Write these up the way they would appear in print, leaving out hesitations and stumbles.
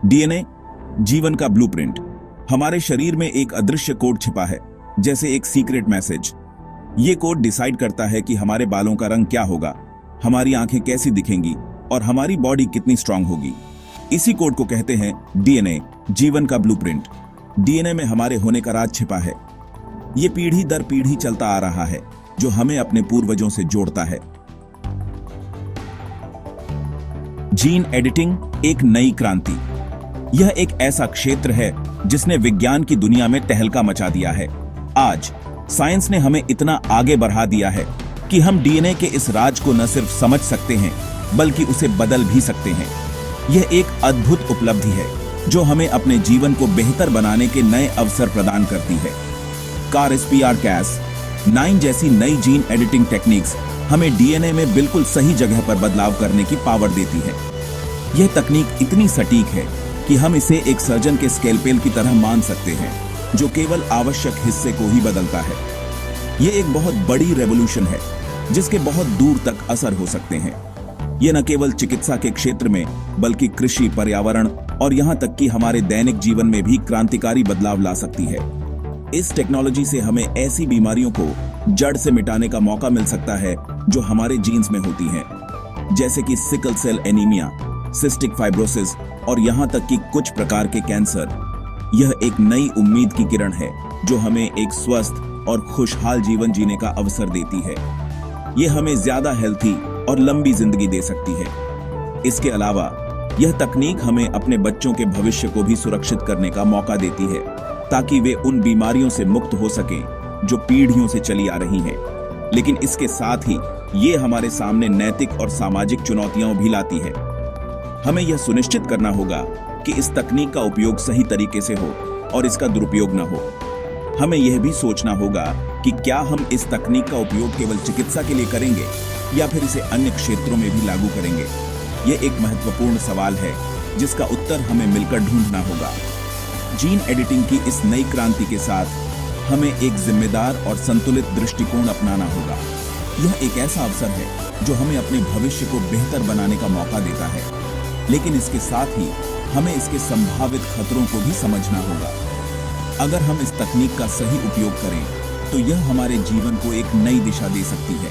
DNA जीवन का blueprint. हमारे शरीर में एक अदृश्य कोड छिपा है, जैसे एक सीक्रेट मैसेज। ये कोड डिसाइड करता है कि हमारे बालों का रंग क्या होगा, हमारी आंखें कैसी दिखेंगी और हमारी बॉडी कितनी स्ट्रांग होगी। इसी कोड को कहते हैं डीएनए जीवन का ब्लूप्रिंट। डीएनए में हमारे होने का राज छिपा है। ये पीढ़ी दर पीढ़ी चलता आ रहा है, जो हमें अपने पूर्वजों से जोड़ता है। जीन एडिटिंग एक नई क्रांति। यह एक ऐसा क्षेत्र है जिसने विज्ञान की दुनिया में तहलका मचा दिया है। आज साइंस ने हमें इतना आगे बढ़ा दिया है कि हम डीएनए के इस राज को न सिर्फ समझ सकते हैं, बल्कि उसे बदल भी सकते हैं। यह एक अद्भुत उपलब्धि है जो हमें अपने जीवन को बेहतर बनाने के नए अवसर प्रदान करती है। CRISPR-Cas9 जैसी नई जीन एडिटिंग टेक्निक्स हमें डीएनए में बिल्कुल सही जगह पर बदलाव करने की पावर देती है। यह तकनीक इतनी सटीक है कि हम इसे एक सर्जन के स्केलपेल की तरह मान सकते हैं, जो केवल आवश्यक हिस्से को ही बदलता है। यह एक बहुत बड़ी रेवोल्यूशन है जिसके बहुत दूर तक असर हो सकते हैं। यह न केवल चिकित्सा के क्षेत्र में, बल्कि कृषि, पर्यावरण और यहां तक कि हमारे दैनिक जीवन में भी क्रांतिकारी बदलाव ला सकती है। इस टेक्नोलॉजी से हमें ऐसी बीमारियों को जड़ से मिटाने का मौका मिल सकता है जो हमारे जीन्स में होती हैं, जैसे कि sickle cell anaemia, cystic fibrosis और यहां तक कि कुछ प्रकार के कैंसर। यह एक नई उम्मीद की किरण है जो हमें एक स्वस्थ और खुशहाल जीवन जीने का अवसर देती है। यह हमें ज्यादा हेल्थी और लंबी जिंदगी दे सकती है। इसके अलावा यह तकनीक हमें अपने बच्चों के भविष्य को भी सुरक्षित करने का मौका देती है, ताकि वे उन बीमारियों से मुक्त हो सकें जो पीढ़ियों से चली आ रही हैं। लेकिन इसके साथ ही ये हमारे सामने नैतिक और सामाजिक चुनौतियां भी लाती है। हमें यह सुनिश्चित करना होगा कि इस तकनीक का उपयोग सही तरीके से हो और इसका दुरुपयोग न हो। हमें यह भी सोचना होगा कि क्या हम इस तकनीक का उपयोग केवल चिकित्सा के लिए करेंगे या फिर इसे अन्य क्षेत्रों में भी लागू करेंगे। यह एक महत्वपूर्ण सवाल है जिसका उत्तर हमें मिलकर ढूंढना होगा। जीन एडिटिंग की इस नई क्रांति के साथ हमें एक जिम्मेदार और संतुलित दृष्टिकोण अपनाना होगा। यह एक ऐसा अवसर है जो हमें अपने भविष्य को बेहतर बनाने का मौका देता है, लेकिन इसके साथ ही हमें इसके संभावित खतरों को भी समझना होगा। अगर हम इस तकनीक का सही उपयोग करें तो यह हमारे जीवन को एक नई दिशा दे सकती है।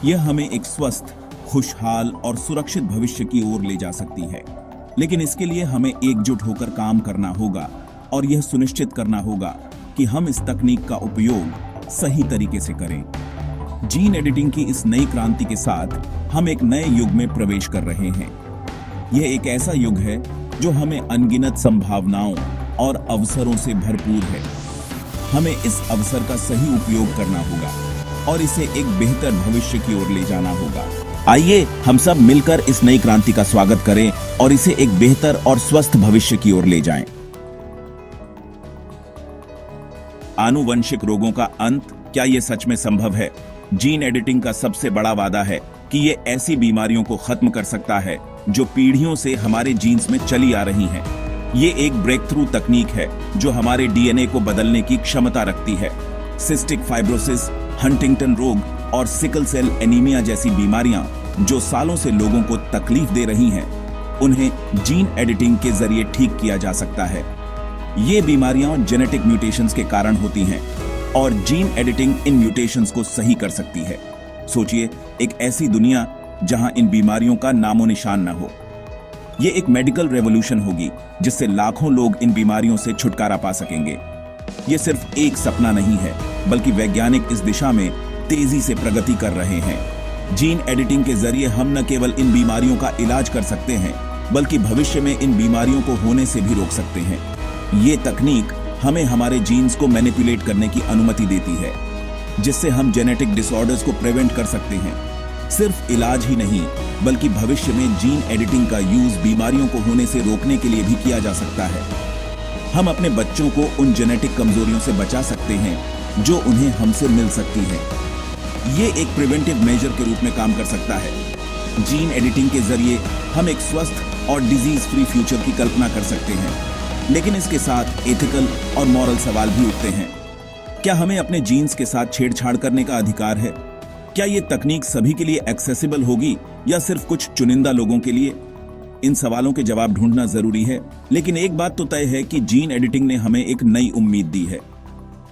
यह हमें एक स्वस्थ, खुशहाल और सुरक्षित भविष्य की ओर ले जा सकती है। लेकिन इसके लिए हमें एकजुट होकर काम करना होगा और यह सुनिश्चित करना होगा कि हम इस तकनीक का उपयोग सही तरीके से करें। जीन एडिटिंग की इस नई क्रांति के साथ हम एक नए युग में प्रवेश कर रहे हैं। यह एक ऐसा युग है जो हमें अनगिनत संभावनाओं और अवसरों से भरपूर है। हमें इस अवसर का सही उपयोग करना होगा और इसे एक बेहतर भविष्य की ओर ले जाना होगा। आइए हम सब मिलकर इस नई क्रांति का स्वागत करें और इसे एक बेहतर और स्वस्थ भविष्य की ओर ले जाएं। आनुवंशिक रोगों का अंत, क्या यह सच में संभव है? जीन एडिटिंग का सबसे बड़ा वादा है कि यह ऐसी बीमारियों को खत्म कर सकता है जो पीढ़ियों से हमारे जीन्स में चली आ रही हैं। ये एक ब्रेक थ्रू तकनीक है जो हमारे डीएनए को बदलने की क्षमता रखती है। सिस्टिक फाइब्रोसिस, हंटिंगटन रोग और सिकल सेल एनीमिया जैसी बीमारियां जो सालों से लोगों को तकलीफ दे रही हैं, उन्हें जीन एडिटिंग के जरिए ठीक किया जा सकता है। ये बीमारियां जेनेटिक म्यूटेशंस के कारण होती हैं और जीन एडिटिंग इन म्यूटेशंस को सही कर सकती है। सोचिए, एक ऐसी दुनिया जहां इन बीमारियों का नामो निशान न हो। ये एक मेडिकल रेवोल्यूशन होगी जिससे लाखों लोग इन बीमारियों से छुटकारा पा सकेंगे। ये सिर्फ एक सपना नहीं है, बल्कि वैज्ञानिक इस दिशा में तेजी से प्रगति कर रहे हैं। जीन एडिटिंग के जरिए हम न केवल इन बीमारियों का इलाज कर सकते हैं, बल्कि भविष्य में इन बीमारियों को होने से भी रोक सकते हैं। ये तकनीक हमें हमारे जीन्स को मैनिपुलेट करने की अनुमति देती है, जिससे हम जेनेटिक डिसऑर्डर्स को प्रिवेंट कर सकते हैं। सिर्फ इलाज ही नहीं, बल्कि भविष्य में जीन एडिटिंग का यूज बीमारियों को होने से रोकने के लिए भी किया जा सकता है। हम अपने बच्चों को उन जेनेटिक कमजोरियों से बचा सकते हैं जो उन्हें हमसे मिल सकती है। ये एक प्रिवेंटिव मेजर के रूप में काम कर सकता है। जीन एडिटिंग के जरिए हम एक स्वस्थ और डिजीज फ्री फ्यूचर की कल्पना कर सकते हैं, लेकिन इसके साथ एथिकल और मॉरल सवाल भी उठते हैं। क्या हमें अपने जीन्स के साथ छेड़छाड़ करने का अधिकार है? क्या ये तकनीक सभी के लिए एक्सेसिबल होगी या सिर्फ कुछ चुनिंदा लोगों के लिए? इन सवालों के जवाब ढूंढना जरूरी है, लेकिन एक बात तो तय है कि जीन एडिटिंग ने हमें एक नई उम्मीद दी है।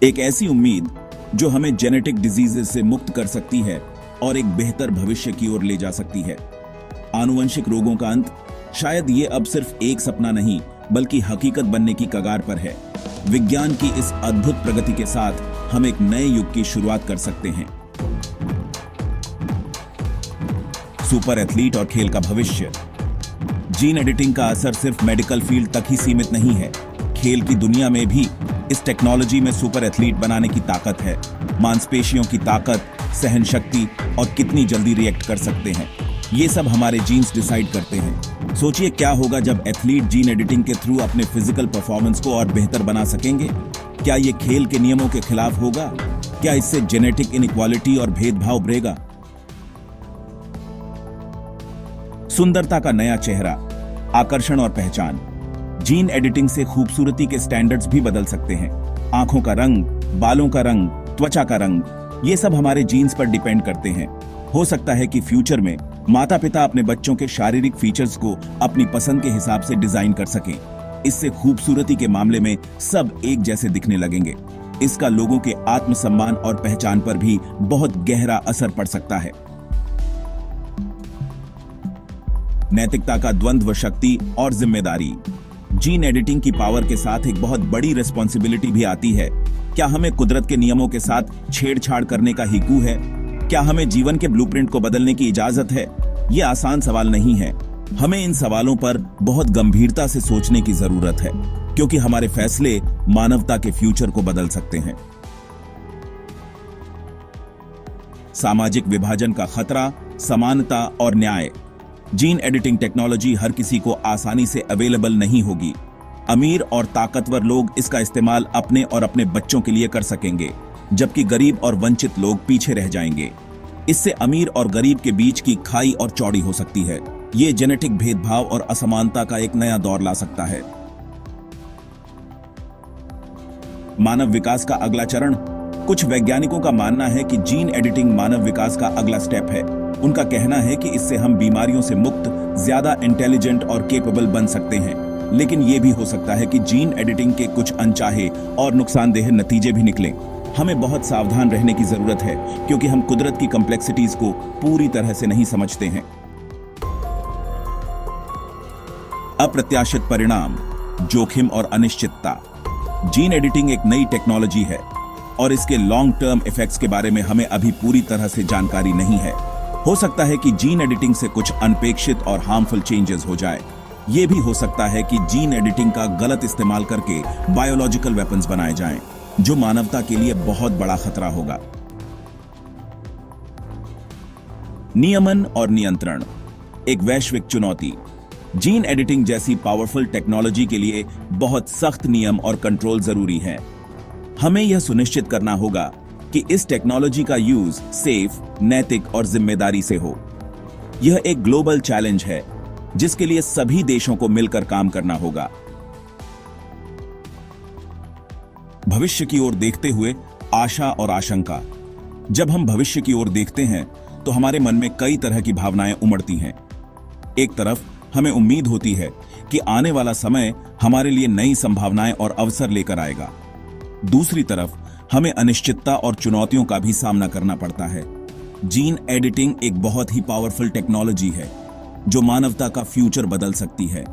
एक ऐसी उम्मीद जो हमें जेनेटिक डिजीजेस से मुक्त कर सकती है और एक बेहतर भविष्य की ओर ले जा सकती है। आनुवंशिक रोगों का अंत, शायद ये अब सिर्फ एक सपना नहीं बल्कि हकीकत बनने की कगार पर है। विज्ञान की इस अद्भुत प्रगति के साथ हम एक नए युग की शुरुआत कर सकते हैं। सुपर एथलीट और खेल का भविष्य। जीन एडिटिंग का असर सिर्फ मेडिकल फील्ड तक ही सीमित नहीं है। खेल की दुनिया में भी इस टेक्नोलॉजी में सुपर एथलीट बनाने की ताकत है। मांसपेशियों की ताकत, सहन शक्ति और कितनी जल्दी रिएक्ट कर सकते हैं, ये सब हमारे जीन्स डिसाइड करते हैं। सोचिए क्या होगा जब एथलीट जीन एडिटिंग के थ्रू अपने फिजिकल परफॉर्मेंस को और बेहतर बना सकेंगे। क्या ये खेल के नियमों के खिलाफ होगा? क्या इससे जेनेटिक इनइक्वालिटी और भेदभाव बढ़ेगा? सुंदरता का नया चेहरा, आकर्षण और पहचान। जीन एडिटिंग से खूबसूरती के स्टैंडर्ड्स भी बदल सकते हैं। आंखों का रंग, बालों का रंग, त्वचा का रंग, ये सब हमारे जीन्स पर डिपेंड करते हैं। हो सकता है कि फ्यूचर में माता पिता अपने बच्चों के शारीरिक फीचर्स को अपनी पसंद के हिसाब से डिजाइन कर सकें। इससे खूबसूरती के मामले में सब एक जैसे दिखने लगेंगे। इसका लोगों के आत्मसम्मान और पहचान पर भी बहुत गहरा असर पड़ सकता है। नैतिकता का द्वंद्व, शक्ति और जिम्मेदारी। जीन एडिटिंग की पावर के साथ एक बहुत बड़ी रिस्पॉन्सिबिलिटी भी आती है। क्या हमें कुदरत के नियमों के साथ छेड़छाड़ करने का हिकू है? क्या हमें जीवन के ब्लूप्रिंट को बदलने की इजाजत है? ये आसान सवाल नहीं है। हमें इन सवालों पर बहुत गंभीरता से सोचने की जरूरत है, क्योंकि हमारे फैसले मानवता के फ्यूचर को बदल सकते हैं। सामाजिक विभाजन का खतरा, समानता और न्याय। जीन एडिटिंग टेक्नोलॉजी हर किसी को आसानी से अवेलेबल नहीं होगी। अमीर और ताकतवर लोग इसका इस्तेमाल अपने और अपने बच्चों के लिए कर सकेंगे, जबकि गरीब और वंचित लोग पीछे रह जाएंगे। इससे अमीर और गरीब के बीच की खाई और चौड़ी हो सकती है। ये जेनेटिक भेदभाव और असमानता का एक नया दौर ला सकता है। मानव विकास का अगला चरण। कुछ वैज्ञानिकों का मानना है कि जीन एडिटिंग मानव विकास का अगला स्टेप है। उनका कहना है कि इससे हम बीमारियों से मुक्त, ज्यादा इंटेलिजेंट और केपेबल बन सकते हैं। लेकिन यह भी हो सकता है कि जीन एडिटिंग के कुछ अनचाहे और नुकसानदेह नतीजे भी निकलें। हमें बहुत सावधान रहने की जरूरत है, क्योंकि हम कुदरत की कॉम्प्लेक्सिटीज को पूरी तरह से नहीं समझते हैं। अप्रत्याशित परिणाम, जोखिम और अनिश्चितता। जीन एडिटिंग एक नई टेक्नोलॉजी है और इसके लॉन्ग टर्म इफेक्ट्स के बारे में हमें अभी पूरी तरह से जानकारी नहीं है। हो सकता है कि जीन एडिटिंग से कुछ अनपेक्षित और हार्मफुल चेंजेस हो जाए। यह भी हो सकता है कि जीन एडिटिंग का गलत इस्तेमाल करके बायोलॉजिकल वेपन्स बनाए जाएं, जो मानवता के लिए बहुत बड़ा खतरा होगा। नियमन और नियंत्रण, एक वैश्विक चुनौती। जीन एडिटिंग जैसी पावरफुल टेक्नोलॉजी के लिए बहुत सख्त नियम और कंट्रोल जरूरी है। हमें यह सुनिश्चित करना होगा कि इस टेक्नोलॉजी का यूज सेफ, नैतिक और जिम्मेदारी से हो। यह एक ग्लोबल चैलेंज है जिसके लिए सभी देशों को मिलकर काम करना होगा। भविष्य की ओर देखते हुए आशा और आशंका। जब हम भविष्य की ओर देखते हैं तो हमारे मन में कई तरह की भावनाएं उमड़ती हैं। एक तरफ हमें उम्मीद होती है कि आने वाला समय हमारे लिए नई संभावनाएं और अवसर लेकर आएगा। दूसरी तरफ हमें अनिश्चितता और चुनौतियों का भी सामना करना पड़ता है। जीन एडिटिंग एक बहुत ही पावरफुल टेक्नोलॉजी है जो मानवता का फ्यूचर बदल सकती है।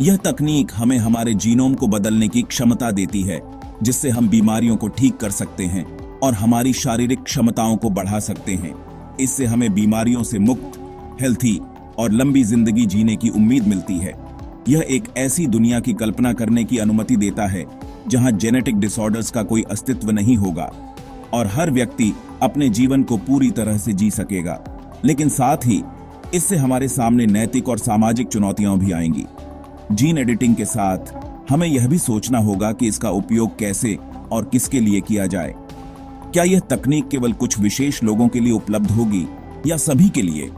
यह तकनीक हमें हमारे जीनोम को बदलने की क्षमता देती है, जिससे हम बीमारियों को ठीक कर सकते हैं और हमारी शारीरिक क्षमताओं को बढ़ा सकते हैं। इससे हमें बीमारियों से मुक्त, हेल्थी और लंबी जिंदगी जीने की उम्मीद मिलती है। यह एक ऐसी दुनिया की कल्पना करने की अनुमति देता है जहां जेनेटिक डिसऑर्डर्स का कोई अस्तित्व नहीं होगा और हर व्यक्ति अपने जीवन को पूरी तरह से जी सकेगा। लेकिन साथ ही इससे हमारे सामने नैतिक और सामाजिक चुनौतियां भी आएंगी। जीन एडिटिंग के साथ हमें यह भी सोचना होगा कि इसका उपयोग कैसे और किसके लिए किया जाए। क्या यह तकनीक केवल कुछ विशेष लोगों के लिए उपलब्ध होगी या सभी के लिए?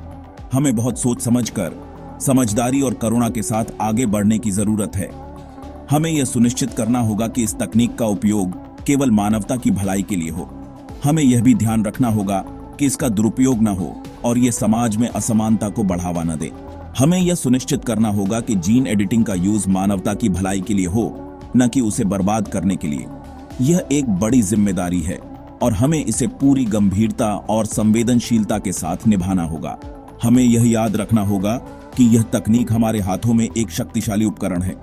हमें बहुत सोच समझकर, समझदारी और करुणा के साथ आगे बढ़ने की जरूरत है। हमें यह सुनिश्चित करना होगा कि इस तकनीक का उपयोग केवल मानवता की भलाई के लिए हो। हमें यह भी ध्यान रखना होगा कि इसका दुरुपयोग न हो और यह समाज में असमानता को बढ़ावा न दे। हमें यह सुनिश्चित करना होगा कि जीन एडिटिंग का यूज मानवता की भलाई के लिए हो, न कि उसे बर्बाद करने के लिए। यह एक बड़ी जिम्मेदारी है और हमें इसे पूरी गंभीरता और संवेदनशीलता के साथ निभाना होगा। हमें यह याद रखना होगा कि यह तकनीक हमारे हाथों में एक शक्तिशाली उपकरण है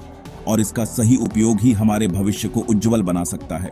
और इसका सही उपयोग ही हमारे भविष्य को उज्जवल बना सकता है।